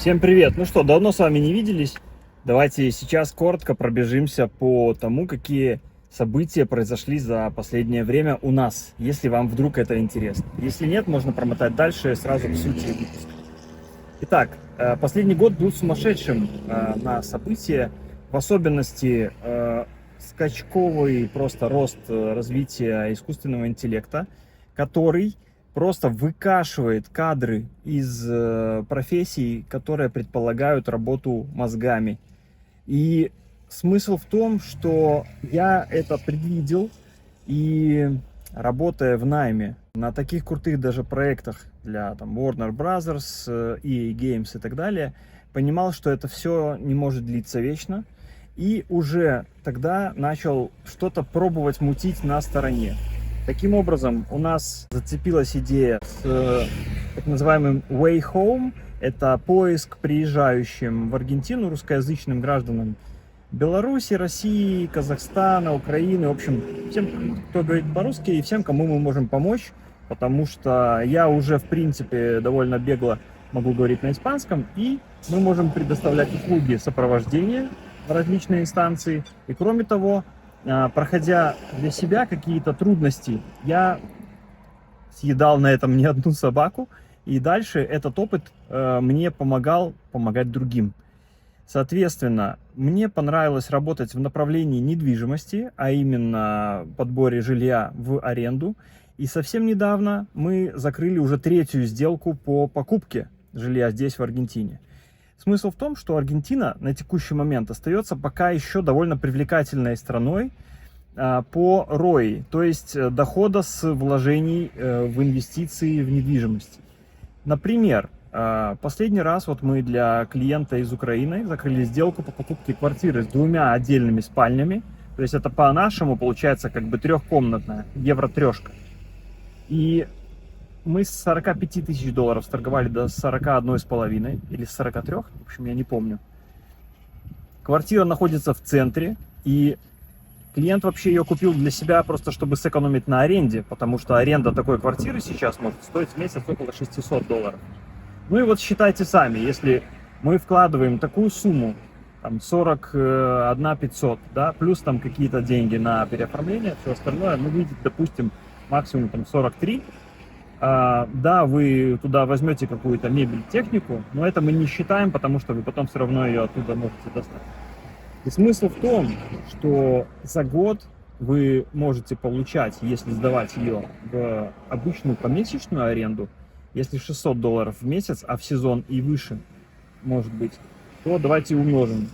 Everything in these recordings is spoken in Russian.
Всем привет! Ну что, давно с вами не виделись. Давайте сейчас коротко пробежимся по тому, какие события произошли за последнее время у нас, если вам вдруг это интересно. Если нет, можно промотать дальше сразу к сути выпуска. Итак, последний год был сумасшедшим на события, в особенности скачковый просто рост развития искусственного интеллекта, который просто выкашивает кадры из профессий, которые предполагают работу мозгами. И смысл в том, что я это предвидел и, работая в найме на таких крутых даже проектах для там, Warner Brothers, EA Games и так далее, понимал, что это все не может длиться вечно. И уже тогда начал что-то пробовать мутить на стороне. Таким образом, у нас зацепилась идея с так называемым Way Home. Это поиск приезжающим в Аргентину русскоязычным гражданам Беларуси, России, Казахстана, Украины, в общем, всем, кто говорит по-русски, и всем, кому мы можем помочь, потому что я уже, в принципе, довольно бегло могу говорить на испанском, и мы можем предоставлять услуги сопровождения в различные инстанции, и кроме того, проходя для себя какие-то трудности, я съедал на этом не одну собаку, и дальше этот опыт мне помогал помогать другим. Соответственно, мне понравилось работать в направлении недвижимости, а именно подборе жилья в аренду. И совсем недавно мы закрыли уже третью сделку по покупке жилья здесь, в Аргентине. Смысл в том, что Аргентина на текущий момент остается пока еще довольно привлекательной страной по ROI, то есть дохода с вложений в инвестиции в недвижимость. Например, последний раз вот мы для клиента из Украины закрыли сделку по покупке квартиры с 2 отдельными спальнями. То есть это по-нашему получается как бы трехкомнатная, евро-трешка. И мы с 45 тысяч долларов сторговали до 41,5 или с 43, в общем, я не помню. Квартира находится в центре, и клиент вообще ее купил для себя просто, чтобы сэкономить на аренде, потому что аренда такой квартиры сейчас может стоить в месяц около 600 долларов. Ну и вот считайте сами, если мы вкладываем такую сумму, там 41 500, да, плюс там какие-то деньги на переоформление, все остальное, ну, выйдет, допустим, максимум там 43. Да, вы туда возьмете какую-то мебель, технику, но это мы не считаем, потому что вы потом все равно ее оттуда можете достать. И смысл в том, что за год вы можете получать, если сдавать ее в обычную помесячную аренду, если 600 долларов в месяц, а в сезон и выше, может быть, то давайте умножим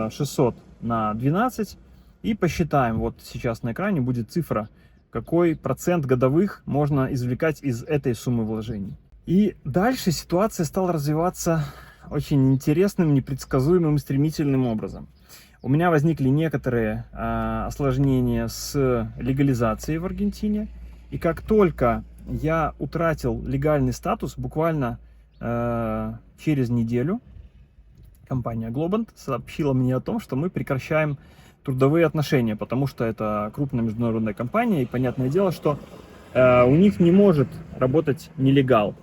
600 на 12 и посчитаем. Вот сейчас на экране будет цифра, какой процент годовых можно извлекать из этой суммы вложений. И дальше ситуация стала развиваться очень интересным, непредсказуемым, стремительным образом. У меня возникли некоторые осложнения с легализацией в Аргентине. И как только я утратил легальный статус, буквально через неделю, компания Globant сообщила мне о том, что мы прекращаем трудовые отношения, потому что это крупная международная компания, и понятное дело, что у них не может работать нелегал.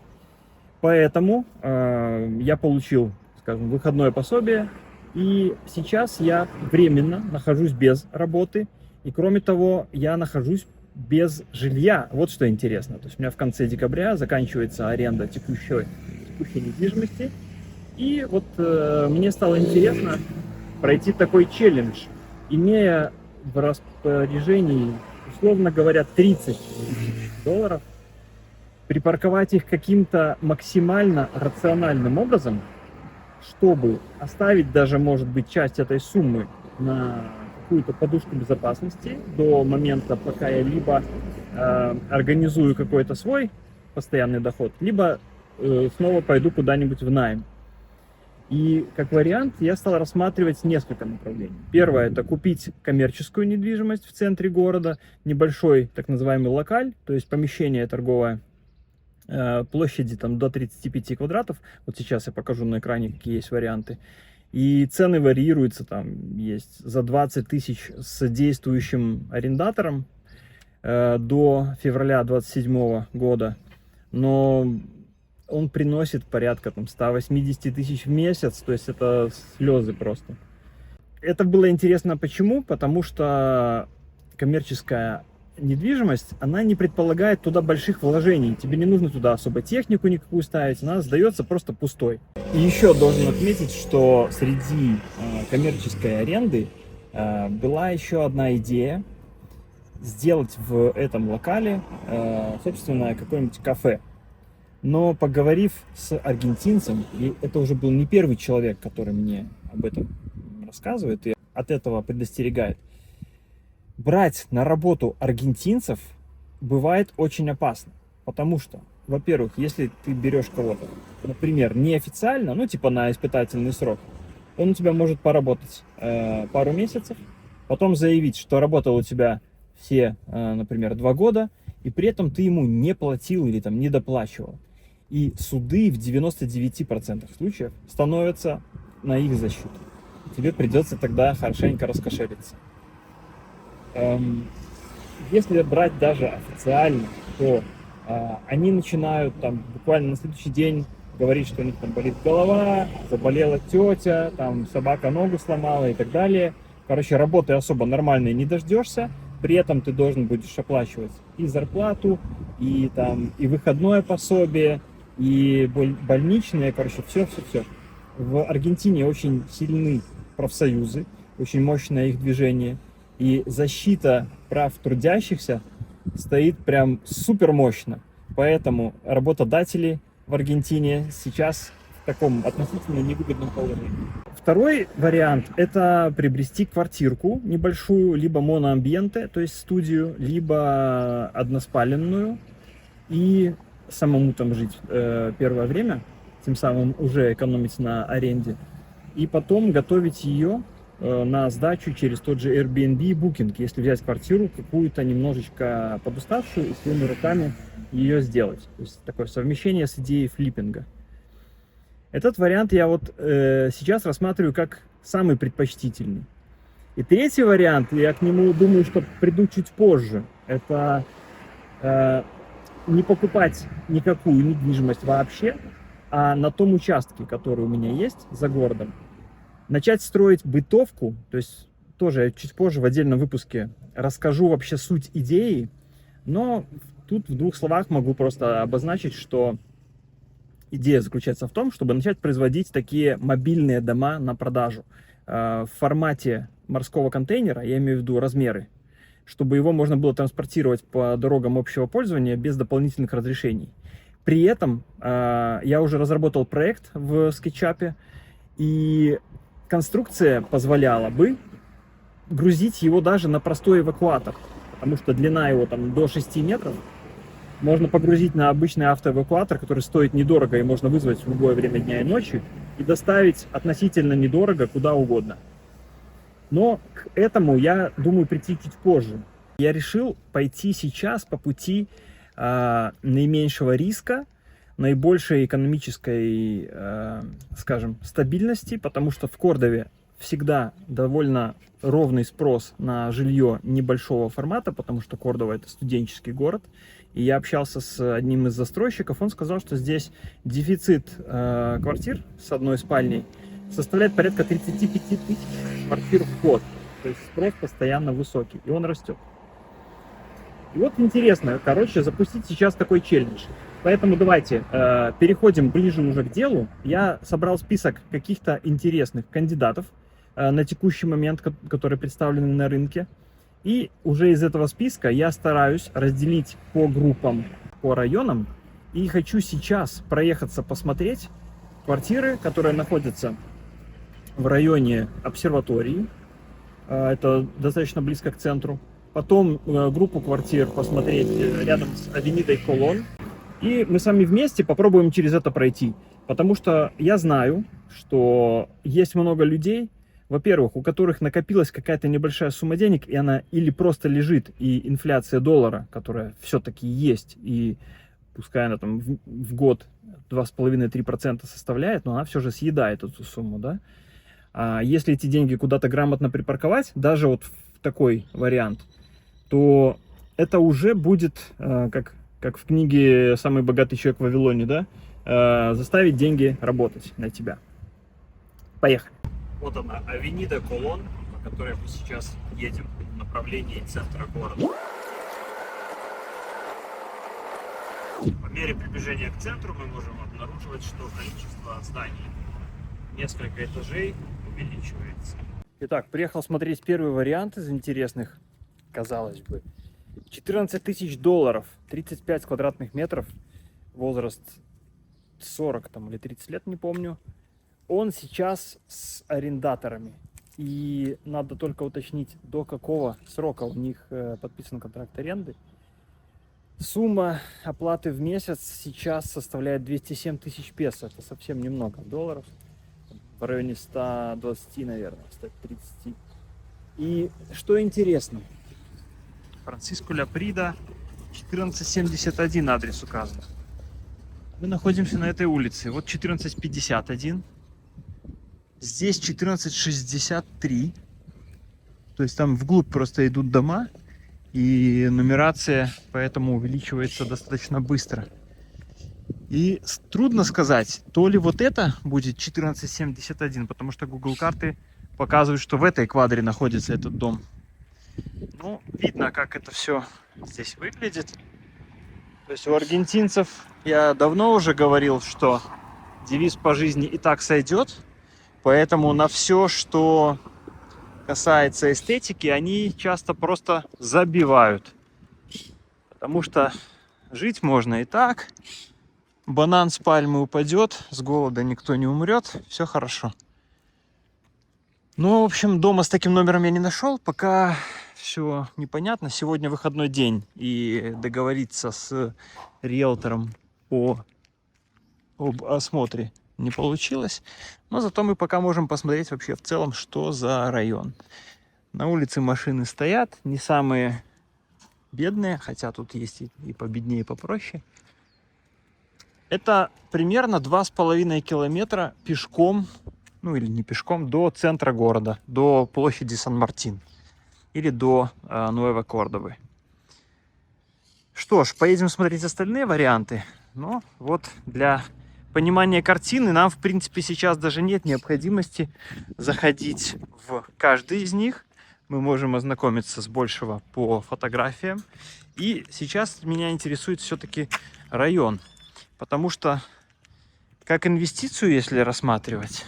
Поэтому я получил, скажем, выходное пособие, и сейчас я временно нахожусь без работы, и кроме того, я нахожусь без жилья. Вот что интересно. То есть у меня в конце декабря заканчивается аренда текущей недвижимости, и вот мне стало интересно пройти такой челлендж, имея в распоряжении, условно говоря, 30 тысяч долларов, припарковать их каким-то максимально рациональным образом, чтобы оставить даже, может быть, часть этой суммы на какую-то подушку безопасности до момента, пока я либо организую какой-то свой постоянный доход, либо снова пойду куда-нибудь в найм. И как вариант я стал рассматривать несколько направлений. Первое – это купить коммерческую недвижимость в центре города, небольшой так называемый локаль, то есть помещение торговое, площади там до 35 квадратов. Вот сейчас я покажу на экране, какие есть варианты. И цены варьируются, там есть за 20 тысяч с действующим арендатором до февраля 2027 года. Но он приносит порядка там 180 тысяч в месяц, то есть это слезы просто. Это было интересно почему? Потому что коммерческая недвижимость, она не предполагает туда больших вложений. Тебе не нужно туда особо технику никакую ставить, она сдается просто пустой. И еще должен отметить, что среди коммерческой аренды была еще одна идея сделать в этом локале, собственно, какое-нибудь кафе. Но поговорив с аргентинцем, и это уже был не первый человек, который мне об этом рассказывает и от этого предостерегает, брать на работу аргентинцев бывает очень опасно. Потому что, во-первых, если ты берешь кого-то, например, неофициально, ну типа на испытательный срок, он у тебя может поработать пару месяцев, потом заявить, что работал у тебя все, например, 2 года, и при этом ты ему не платил или там не доплачивал. И суды в 99% случаев становятся на их защиту. Тебе придется тогда хорошенько раскошелиться. Если брать даже официально, то они начинают там буквально на следующий день говорить, что у них там болит голова, заболела тетя, там собака ногу сломала и так далее. Короче, работы особо нормальной не дождешься. При этом ты должен будешь оплачивать и зарплату, и там и выходное пособие, и больничные, короче, все. В Аргентине очень сильны профсоюзы, очень мощное их движение, и защита прав трудящихся стоит прям супер мощно. Поэтому работодатели в Аргентине сейчас в таком относительно невыгодном положении. Второй вариант – это приобрести квартирку небольшую, либо моноамбиенте, то есть студию, либо односпаленную, и самому там жить первое время, тем самым уже экономить на аренде, и потом готовить ее на сдачу через тот же Airbnb и Booking, если взять квартиру какую-то немножечко подуставшую и своими руками ее сделать. То есть такое совмещение с идеей флиппинга. Этот вариант я вот сейчас рассматриваю как самый предпочтительный. И третий вариант, я к нему думаю, что приду чуть позже, это не покупать никакую недвижимость вообще, а на том участке, который у меня есть за городом, начать строить бытовку. То есть тоже я чуть позже в отдельном выпуске расскажу вообще суть идеи, но тут в 2 словах могу просто обозначить, что идея заключается в том, чтобы начать производить такие мобильные дома на продажу в формате морского контейнера, я имею в виду размеры, чтобы его можно было транспортировать по дорогам общего пользования без дополнительных разрешений. При этом я уже разработал проект в SketchUp, и конструкция позволяла бы грузить его даже на простой эвакуатор, потому что длина его там до 6 метров. Можно погрузить на обычный автоэвакуатор, который стоит недорого и можно вызвать в любое время дня и ночи, и доставить относительно недорого куда угодно. Но к этому я думаю прийти чуть позже. Я решил пойти сейчас по пути наименьшего риска, наибольшей экономической, скажем, стабильности, потому что в Кордове всегда довольно ровный спрос на жилье небольшого формата, потому что Кордова — это студенческий город. И я общался с одним из застройщиков, он сказал, что здесь дефицит квартир с одной спальней составляет порядка 35 тысяч квартир в год. То есть спрос постоянно высокий, и он растет. И вот интересно, короче, запустить сейчас такой челлендж. Поэтому давайте переходим ближе уже к делу. Я собрал список каких-то интересных кандидатов на текущий момент, которые представлены на рынке. И уже из этого списка я стараюсь разделить по группам, по районам. И хочу сейчас проехаться, посмотреть квартиры, которые находятся в районе обсерватории. Это достаточно близко к центру. Потом группу квартир посмотреть рядом с Авенидой Колон. И мы с вами вместе попробуем через это пройти. Потому что я знаю, что есть много людей, во-первых, у которых накопилась какая-то небольшая сумма денег, и она или просто лежит, и инфляция доллара, которая все-таки есть, и пускай она там в год 2,5-3% составляет, но она все же съедает эту сумму, да? А если эти деньги куда-то грамотно припарковать, даже вот в такой вариант, то это уже будет, как в книге «Самый богатый человек в Вавилоне», да? заставить деньги работать на тебя. Поехали. Вот она, Авенида Колон, по которой мы сейчас едем в направлении центра города. По мере приближения к центру мы можем обнаруживать, что количество зданий, несколько этажей, увеличивается. Итак, приехал смотреть первый вариант из интересных, казалось бы. 14 тысяч долларов, 35 квадратных метров, возраст 40 там, или 30 лет, не помню. Он сейчас с арендаторами. И надо только уточнить, до какого срока у них подписан контракт аренды. Сумма оплаты в месяц сейчас составляет 207 тысяч песо. Это совсем немного долларов. В районе 120, наверное, 130. И что интересно, Франциско Ля Прида, 1471 адрес указан. Мы находимся на этой улице. Вот 1451. Здесь 1463. То есть там вглубь просто идут дома. И нумерация поэтому увеличивается достаточно быстро. И трудно сказать, то ли вот это будет 1471, потому что Google карты показывают, что в этой квадре находится этот дом. Ну, видно, как это все здесь выглядит. То есть у аргентинцев, я давно уже говорил, что девиз по жизни и так сойдет. Поэтому на все, что касается эстетики, они часто просто забивают. Потому что жить можно и так. Банан с пальмы упадет, с голода никто не умрет, все хорошо. Ну, в общем, дома с таким номером я не нашел, пока все непонятно. Сегодня выходной день, и договориться с риэлтором об осмотре не получилось. Но зато мы пока можем посмотреть вообще в целом, что за район. На улице машины стоят, не самые бедные, хотя тут есть и победнее, и попроще. Это примерно 2,5 километра пешком, ну или не пешком, до центра города, до площади Сан-Мартин или до Нуэва-Кордовы. Что ж, поедем смотреть остальные варианты. Но вот для понимания картины нам, в принципе, сейчас даже нет необходимости заходить в каждый из них. Мы можем ознакомиться с большего по фотографиям. И сейчас меня интересует все-таки район. Потому что, как инвестицию, если рассматривать,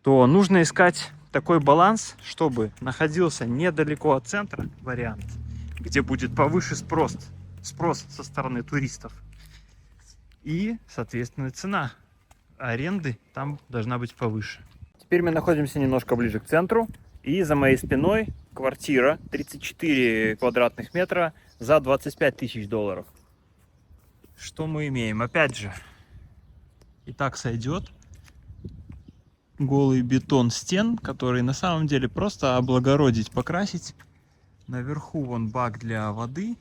то нужно искать такой баланс, чтобы находился недалеко от центра вариант, где будет повыше спрос со стороны туристов. И, соответственно, цена аренды там должна быть повыше. Теперь мы находимся немножко ближе к центру. И за моей спиной квартира 34 квадратных метра за 25 тысяч долларов. Что мы имеем? Опять же, и так сойдет. Голый бетон стен, который на самом деле просто облагородить, покрасить. Наверху вон бак для воды.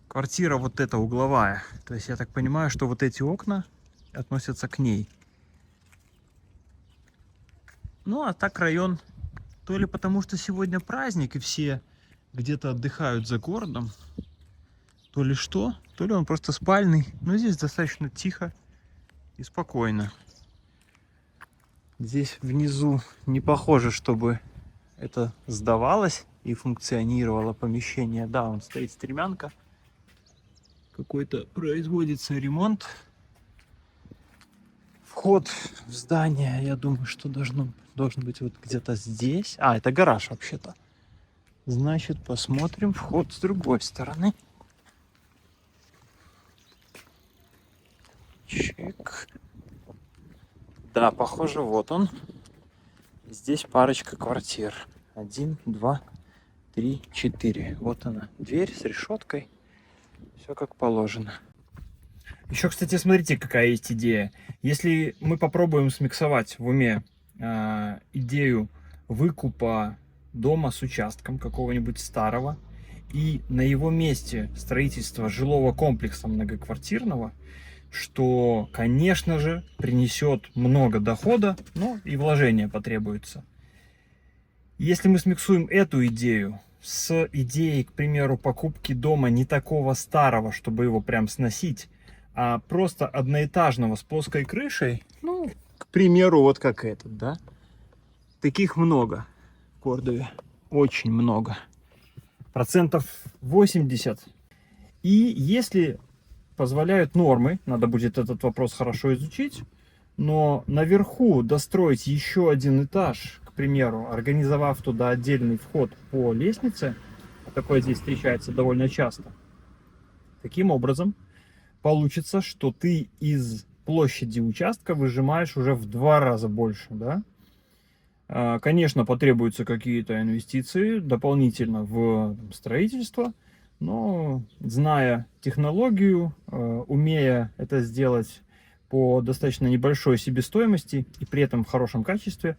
Квартира вот эта угловая. То есть я так понимаю, что вот эти окна относятся к ней. Ну а так район, то ли потому что сегодня праздник и все где-то отдыхают за городом, то ли что, то ли он просто спальный. Но здесь достаточно тихо и спокойно. Здесь внизу не похоже, чтобы это сдавалось и функционировало помещение. Да, вон стоит стремянка. Какой-то производится ремонт. Вход в здание, я думаю, что должен быть вот где-то здесь. А, это гараж вообще-то. Значит, посмотрим вход с другой стороны. Чик. Да, похоже, вот он. Здесь парочка квартир. 1, 2, 3, 4. Вот она, дверь с решеткой. Все как положено. Еще, кстати, смотрите, какая есть идея. Если мы попробуем смиксовать в уме идею выкупа дома с участком какого-нибудь старого и на его месте строительство жилого комплекса многоквартирного, что, конечно же, принесет много дохода, но и вложения потребуется. Если мы смиксуем эту идею с идеей, к примеру, покупки дома не такого старого, чтобы его прям сносить, а просто одноэтажного с плоской крышей, ну, к примеру, вот как этот, да, таких много в Кордове, очень много, 80%. И если позволяют нормы, надо будет этот вопрос хорошо изучить, но наверху достроить еще один этаж, к примеру, организовав туда отдельный вход по лестнице, такое здесь встречается довольно часто, таким образом получится, что ты из площади участка выжимаешь уже в 2 раза больше, да? Конечно, потребуются какие-то инвестиции дополнительно в строительство, но зная технологию, умея это сделать по достаточно небольшой себестоимости и при этом в хорошем качестве,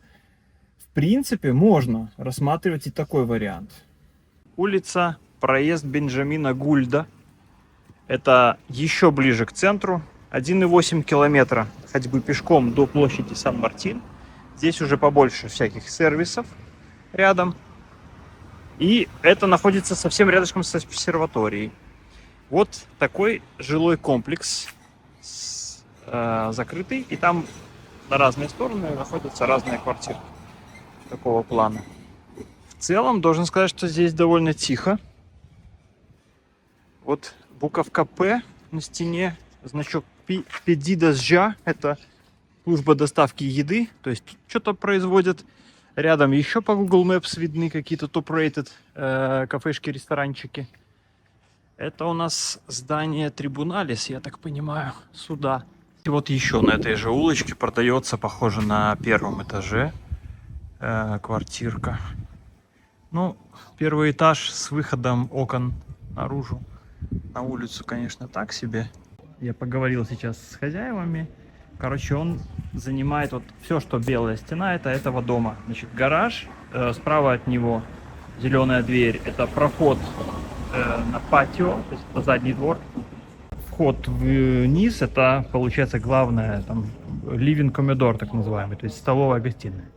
в принципе, можно рассматривать и такой вариант. Улица, проезд Бенджамина Гульда. Это еще ближе к центру. 1,8 километра ходьбы пешком до площади Сан-Мартин. Здесь уже побольше всяких сервисов рядом. И это находится совсем рядышком с обсерваторией. Вот такой жилой комплекс закрытый. И там на разные стороны находятся разные квартиры такого плана. В целом, должен сказать, что здесь довольно тихо. Вот буковка П на стене, значок Pedi Дождя, это служба доставки еды, то есть тут что-то производят. Рядом еще по Google Maps видны какие-то топ-рейтед кафешки, ресторанчики. Это у нас здание Трибуналис, я так понимаю, суда. И вот еще на этой же улочке продается, похоже, на первом этаже квартирка. Ну, первый этаж с выходом окон наружу. На улицу, конечно, так себе. Я поговорил сейчас с хозяевами. Короче, он занимает вот все, что белая стена, это этого дома. Значит, гараж, справа от него зеленая дверь, это проход на патио, то есть это задний двор. Вход вниз, это получается главное, там, living corridor, так называемый, то есть столовая гостиная.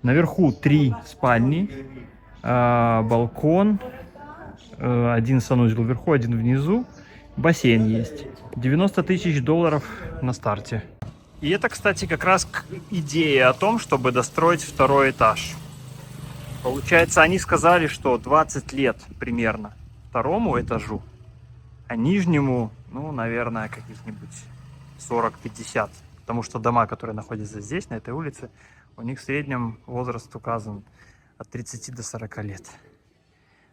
Наверху 3 спальни, балкон, один санузел вверху, один внизу. Бассейн есть. 90 тысяч долларов на старте. И это, кстати, как раз к идее о том, чтобы достроить второй этаж. Получается, они сказали, что 20 лет примерно второму этажу, а нижнему, ну, наверное, каких-нибудь 40-50. Потому что дома, которые находятся здесь, на этой улице, у них в среднем возраст указан от 30 до 40 лет.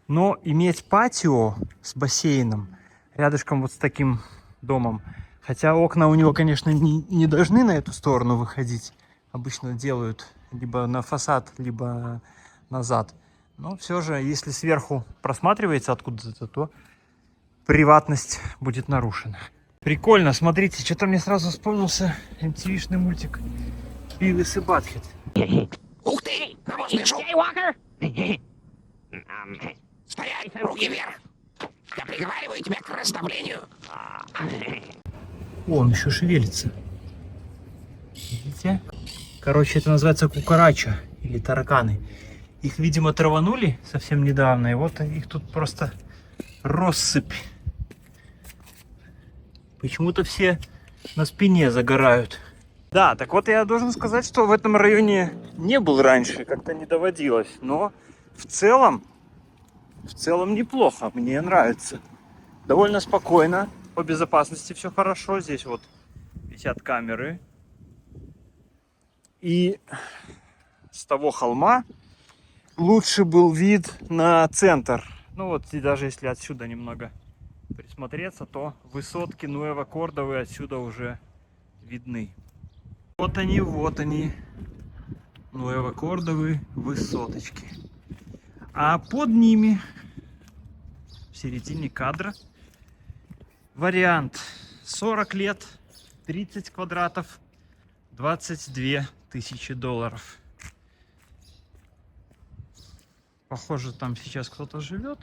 Но иметь патио с бассейном рядышком вот с таким домом, хотя окна у него, конечно, не должны на эту сторону выходить, обычно делают либо на фасад, либо назад, но все же, если сверху просматривается откуда-то, то приватность будет нарушена. Прикольно, смотрите, что-то мне сразу вспомнился MTV-шный мультик Бивис и Батхед. Ух ты! Навозный шоу! Стоять! Руки вверх! Я приговариваю тебя к расставлению! О, он еще шевелится. Видите? Короче, это называется кукарача или тараканы. Их, видимо, траванули совсем недавно, и вот их тут просто россыпь. Почему-то все на спине загорают. Да, так вот я должен сказать, что в этом районе не был раньше, как-то не доводилось, но в целом неплохо, мне нравится. Довольно спокойно, по безопасности все хорошо, здесь вот висят камеры. И с того холма лучше был вид на центр. Ну вот, и даже если отсюда немного присмотреться, то высотки Нуэво Кордовы отсюда уже видны. Вот они, Нуэво Кордовы высоточки. А под ними, в середине кадра, вариант 40 лет, 30 квадратов, 22 тысячи долларов. Похоже, там сейчас кто-то живет.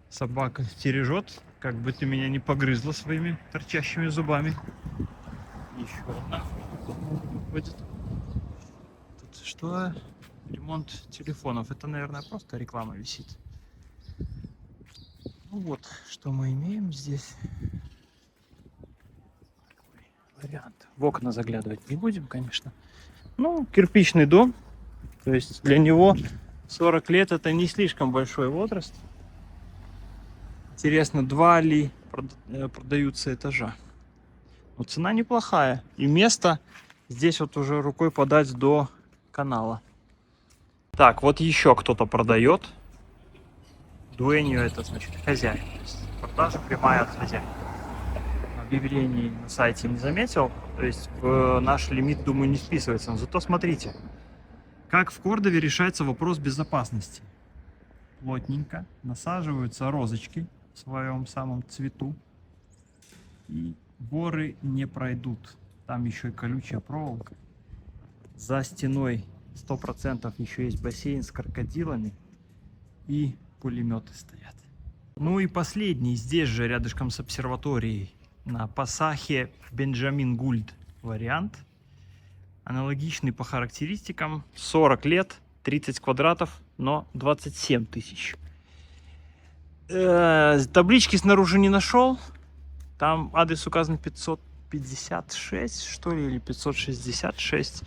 Собака стережет, как бы ты меня не погрызла своими торчащими зубами. Еще одна выходит. Тут что? Ремонт телефонов. Это, наверное, просто реклама висит. Ну вот, что мы имеем здесь. вариант. В окна заглядывать не будем, конечно. Ну, кирпичный дом. То есть для него 40 лет это не слишком большой возраст. Интересно, 2 ли продаются этажа. Но цена неплохая. И место здесь вот уже рукой подать до канала. Так, вот еще кто-то продает. Дуэнью это значит хозяин. То есть продажа прямая от хозяина. Объявлений на сайте не заметил. То есть в наш лимит, думаю, не вписывается. Но зато смотрите, как в Кордове решается вопрос безопасности. Плотненько насаживаются розочки в своем самом цвету. И воры не пройдут. Там еще и колючая проволока. За стеной 100% еще есть бассейн с крокодилами. И пулеметы стоят. Ну и последний, здесь же, рядышком с обсерваторией, на Пасахе Бенджамин Гульд вариант. Аналогичный по характеристикам. 40 лет, 30 квадратов, но 27 тысяч. Таблички снаружи не нашел. Там адрес указан 556, что ли, или 566.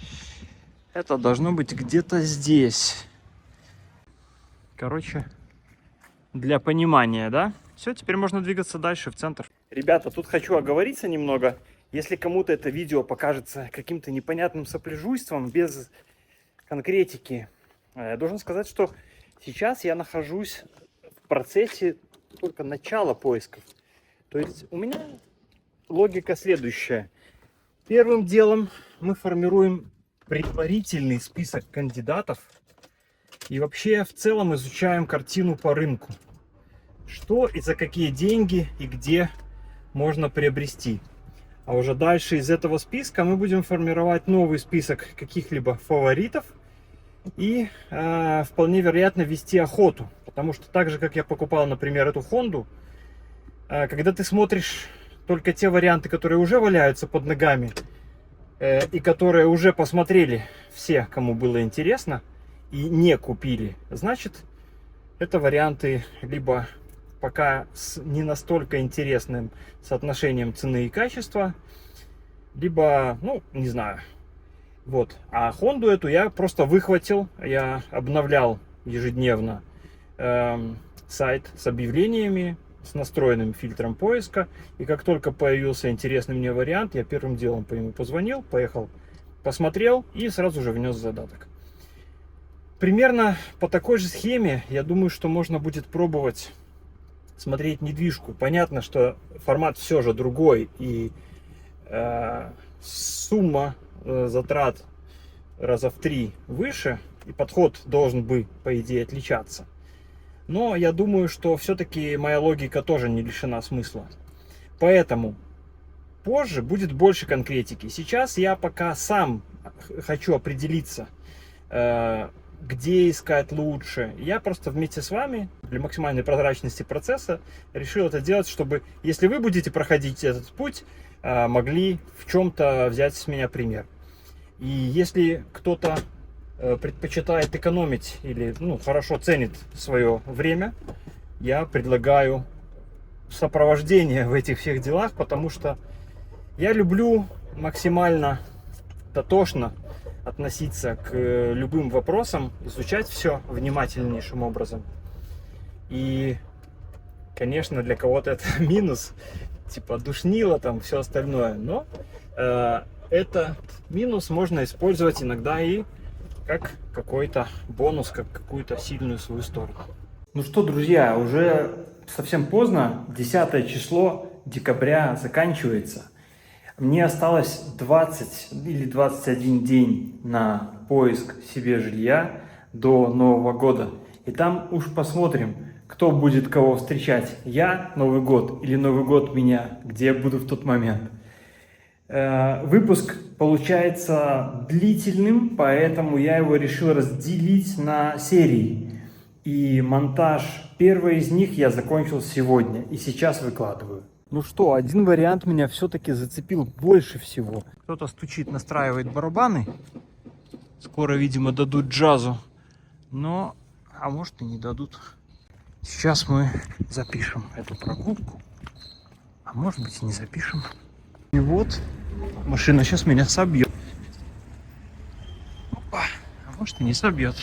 Это должно быть где-то здесь. Короче, для понимания, да? Все, теперь можно двигаться дальше в центр. Ребята, тут хочу оговориться немного. Если кому-то это видео покажется каким-то непонятным сопляжуйством, без конкретики, я должен сказать, что сейчас я нахожусь в процессе только начала поисков. То есть у меня логика следующая. Первым делом мы формируем предварительный список кандидатов и вообще в целом изучаем картину по рынку. Что и за какие деньги и где можно приобрести. А уже дальше из этого списка мы будем формировать новый список каких-либо фаворитов и вполне вероятно вести охоту. Потому что так же, как я покупал, например, эту Хонду, когда ты смотришь только те варианты, которые уже валяются под ногами и которые уже посмотрели все, кому было интересно, и не купили, значит, это варианты либо пока с не настолько интересным соотношением цены и качества, либо, ну, не знаю. Вот. А Хонду эту я просто выхватил, я обновлял ежедневно сайт с объявлениями, с настроенным фильтром поиска, и как только появился интересный мне вариант, я первым делом по нему позвонил, поехал, посмотрел и сразу же внес задаток. Примерно по такой же схеме, я думаю, что можно будет пробовать смотреть недвижку. Понятно, что формат все же другой, и сумма затрат раза в 3 выше, и подход должен бы, по идее, отличаться. Но я думаю, что все-таки моя логика тоже не лишена смысла. Поэтому позже будет больше конкретики. Сейчас я пока сам хочу определиться, где искать лучше. Я просто вместе с вами для максимальной прозрачности процесса решил это делать, чтобы, если вы будете проходить этот путь, могли в чем-то взять с меня пример. И если кто-то предпочитает экономить или хорошо ценит свое время, я предлагаю сопровождение в этих всех делах, потому что я люблю максимально дотошно относиться к любым вопросам, изучать все внимательнейшим образом. И, конечно, для кого-то это минус, типа душнило там, все остальное, но этот минус можно использовать иногда и как какой-то бонус, как какую-то сильную свою сторону. Ну что, друзья, уже совсем поздно, 10 число декабря заканчивается. Мне осталось 20 или 21 день на поиск себе жилья до Нового года. И там уж посмотрим, кто будет кого встречать. Я Новый год или Новый год меня, где я буду в тот момент. Выпуск получается длительным, поэтому я его решил разделить на серии. И монтаж первой из них я закончил сегодня и сейчас выкладываю. Ну что, один вариант меня все-таки зацепил больше всего. Кто-то стучит, настраивает барабаны. Скоро, видимо, дадут джазу. Но, а может и не дадут. Сейчас мы запишем эту прогулку. А может быть и не запишем. И вот Машина сейчас меня собьет. Опа, а может и не собьет.